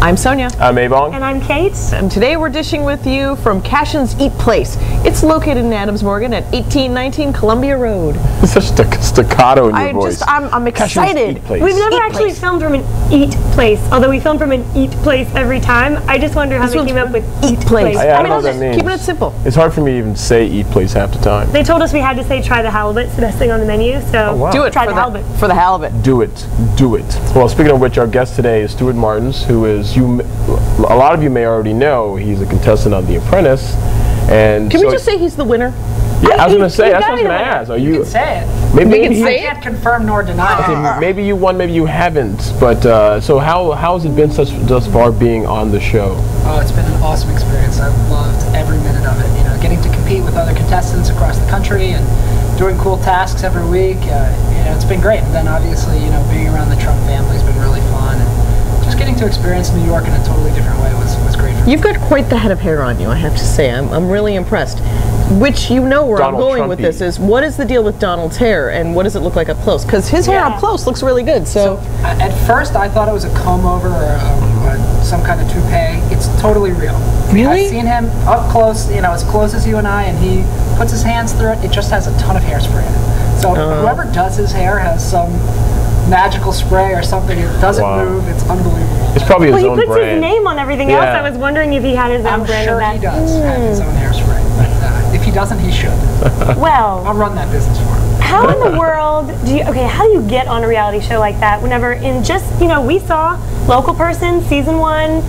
I'm Sonia. I'm Ebong. And I'm Kate. And today we're dishing with you from Cashion's Eat Place. It's located in Adams Morgan at 1819 Columbia Road. It's such staccato in your voice. I'm excited. We've never actually filmed from an eat place, although we film from an eat place every time. I just wonder how they came up with eat place. I don't know what that means. Keeping it simple. It's hard for me to even say eat place half the time. They told us we had to say try the halibut. It's the best thing on the menu. So do it. Try the halibut. For the halibut. Do it. Do it. Well, speaking of which, our guest today is Steuart Martens, who is, a lot of you may already know, he's a contestant on The Apprentice. And Can we just say he's the winner? Yeah, I was going to say, that's what I was going to ask. You can say it. Maybe I can't confirm nor deny it. Maybe you won, maybe you haven't. But so how has it been thus far being on the show? Oh, it's been an awesome experience. I've loved every minute of it. You know, getting to compete with other contestants across the country and doing cool tasks every week. You know, it's been great. And then obviously, you know, being around the Trump family has been really fun. And just getting to experience New York in a totally different way was great for me. You've got quite the head of hair on you, I have to say. I'm really impressed. Which, you know where I'm going with this is, what is the deal with Donald's hair and what does it look like up close? Because his hair up close looks really good. So at first I thought it was a comb over or some kind of toupee. It's totally real. Really? I've seen him up close, you know, as close as you and I, and he puts his hands through it. It just has a ton of hairspray in it. So whoever does his hair has some magical spray or something. It doesn't move. It's unbelievable. It's probably his own brand. He puts his name on everything else. I was wondering if he had his own brand of that. I'm sure he does have his own hairspray. If he doesn't, he should. Well, I'll run that business for him. How in the world do you, how do you get on a reality show like that whenever we saw Local Person, season 1,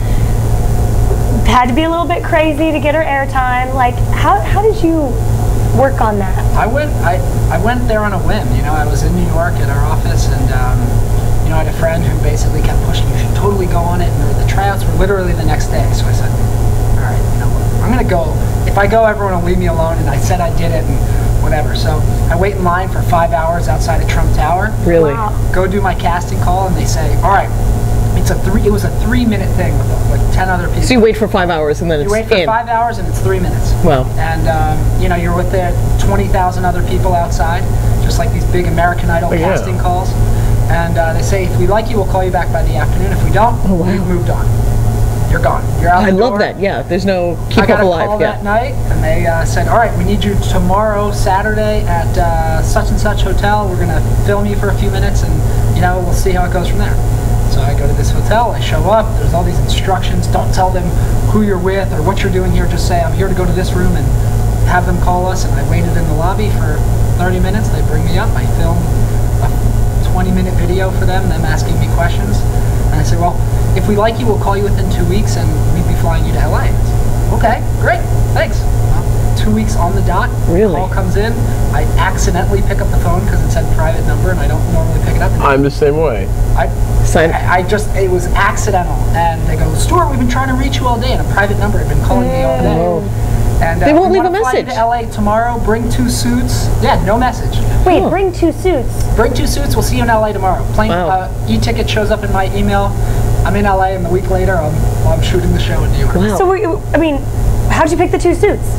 had to be a little bit crazy to get her airtime. Like, how did you work on that? I went there on a whim. You know, I was in New York at our office, and you know, I had a friend who basically kept pushing, you should totally go on it, and the tryouts were literally the next day. So I said, all right, you know, I'm gonna go. If I go, everyone will leave me alone, and I said I did it, and whatever. So I wait in line for 5 hours outside of Trump Tower. Really? Wow. Go do my casting call, and they say, all right, it was a 3-minute thing with like 10 other people. So you wait for 5 hours and then you wait for 5 hours and it's 3 minutes. Wow. And you know, you're with the 20,000 other people outside, just like these big American Idol casting calls. And they say, if we like you, we'll call you back by the afternoon. If we don't, we've moved on. You're gone. You're out the door. I love that. Yeah, there's no keep up alive. I got a call that night, and they said, all right, we need you tomorrow, Saturday, at such and such hotel. We're going to film you for a few minutes, and you know, we'll see how it goes from there. So I go to this hotel, I show up, there's all these instructions. Don't tell them who you're with or what you're doing here. Just say, I'm here to go to this room, and have them call us. And I waited in the lobby for 30 minutes. They bring me up. I film a 20-minute video for them asking me questions. And I said, well, if we like you, we'll call you within 2 weeks, and we'd be flying you to LA. Okay, great, thanks. Well, 2 weeks on the dot. Really? Call comes in. I accidentally pick up the phone because it said private number, and I don't normally pick it up. I'm the same way. It was accidental, and they go, Steuart, we've been trying to reach you all day, and a private number had been calling me all day. And they won't leave a fly message. you to LA tomorrow. Bring 2 suits. Yeah, no message. Wait, bring 2 suits. Bring 2 suits. We'll see you in LA tomorrow. Plane e-ticket shows up in my email. I'm in LA, and the week later, I'm shooting the show in New York. Wow. So, how'd you pick the 2 suits?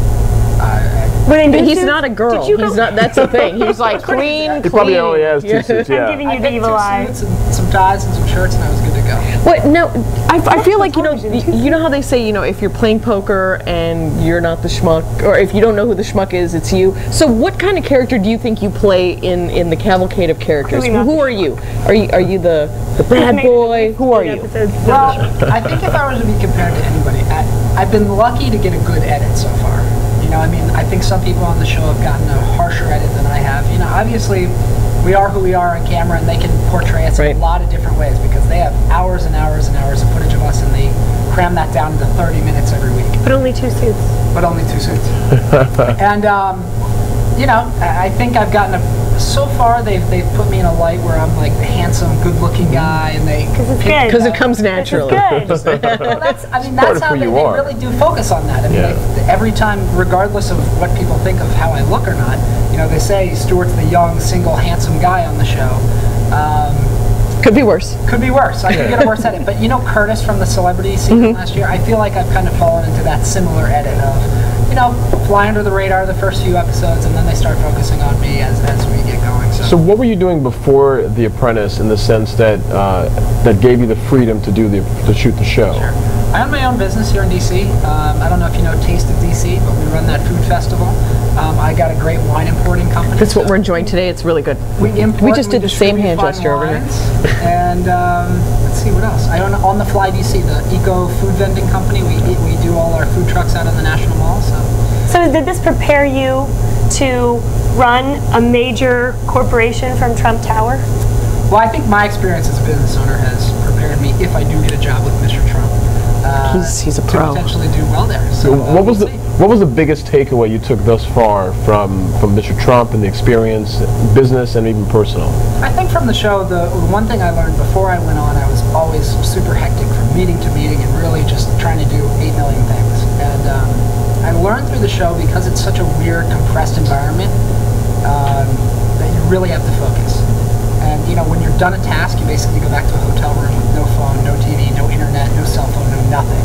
He's not a girl. He's not. That's the thing. He's like clean. He probably only has 2 suits. Yeah. I'm giving you the evil eye. Suits and some ties and some shirts, and I was good to go. What? No, I feel like you know how they say, you know, if you're playing poker and you're not the schmuck, or if you don't know who the schmuck is, it's you. So what kind of character do you think you play in the cavalcade of characters? Who are you? Are you the bad boy? Who are you? Well, I think if I was to be compared to anybody, I've been lucky to get a good edit so far. You know, I mean, I think some people on the show have gotten a harsher edit than I have. You know, obviously, we are who we are on camera, and they can portray us in a lot of different ways because they have hours and hours and hours of footage of us, and they cram that down into 30 minutes every week. But only 2 suits. But only 2 suits. And, you know, I think I've gotten so far they've put me in a light where I'm like the handsome, good-looking guy, and they because it comes naturally. Well, that's how they really do focus on that. I mean, every time, regardless of what people think of how I look or not, you know, they say Steuart's the young, single, handsome guy on the show. Could be worse. Could be worse. I could get a worse edit. But you know Curtis from the Celebrity season last year? I feel like I've kind of fallen into that similar edit of you know, fly under the radar the first few episodes, and then they start focusing on me as we get going. So what were you doing before The Apprentice, in the sense that that gave you the freedom to shoot the show? Sure. I own my own business here in DC. I don't know if you know Taste of DC, but we run that food festival. I got a great wine importing company. That's what we're enjoying today. It's really good. We just did the same hand gesture over here. And let's see what else. I own On the Fly DC, the eco food vending company. We do all our food trucks out in the National Mall. So did this prepare you to run a major corporation from Trump Tower? Well, I think my experience as a business owner has prepared me, if I do get a job with Mr. Trump, he's a pro. to potentially do well there. So what was the biggest takeaway you took thus far from Mr. Trump and the experience, business and even personal? I think from the show, the one thing I learned before I went on, I was always super hectic from meeting to meeting and really just trying to do 8 million things. And I learned through the show, because it's such a weird, compressed environment, that you really have to focus. And you know, when you're done a task, you basically go back to a hotel room with no phone, no TV, no internet, no cell phone, no nothing.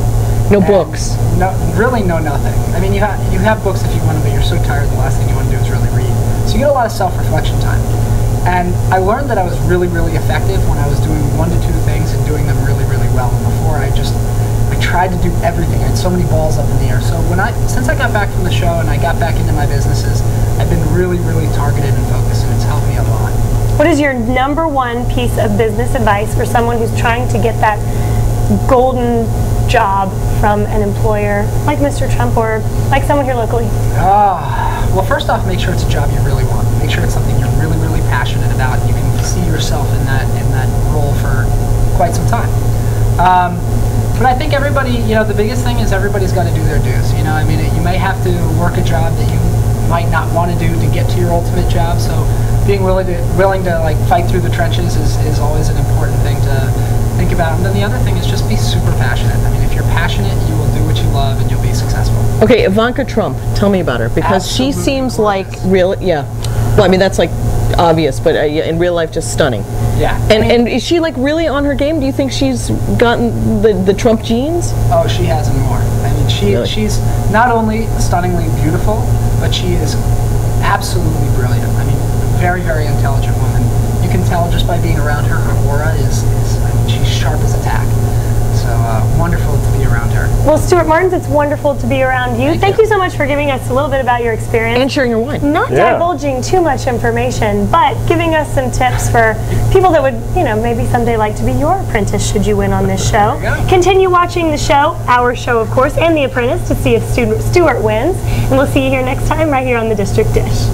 No books. No, really no nothing. I mean, you have books if you want to, but you're so tired, the last thing you want to do is really read. So you get a lot of self-reflection time. And I learned that I was really, really effective when I was doing 1 to 2 things and doing them really, really well. And before, I tried to do everything. I had so many balls up in the air. So since I got back from the show and I got back into my businesses, I've been really, really targeted and focused, and it's helped me a lot. What is your #1 piece of business advice for someone who's trying to get that golden job from an employer like Mr. Trump or like someone here locally? Well, first off, make sure it's a job you really want. Make sure it's something you're really, really passionate about, and you can see yourself in that role for quite some time. But I think everybody, you know, the biggest thing is everybody's got to do their dues. You know, I mean, you may have to work a job that you might not want to do to get to your ultimate job. So being willing to like fight through the trenches is always an important thing to think about. And then the other thing is just be super passionate. I mean, if you're passionate, you will do what you love and you'll be successful. Okay, Ivanka Trump, tell me about her, because she seems like really, well, I mean, that's like obvious, but in real life, just stunning. Yeah. And is she like really on her game? Do you think she's gotten the Trump genes? Oh, she has and more. I mean, she's not only stunningly beautiful, but she is absolutely brilliant. I mean, very, very intelligent woman. You can tell just by being around her. Her aura is I mean, she's sharp as a tack. So wonderful to be around her. Well, Steuart Martens, it's wonderful to be around you. Thank you so much for giving us a little bit about your experience. And sharing your wine. Not divulging too much information, but giving us some tips for people that would, you know, maybe someday like to be your apprentice should you win on this show. Continue watching the show, our show, of course, and The Apprentice to see if Steuart wins. And we'll see you here next time right here on the District Dish.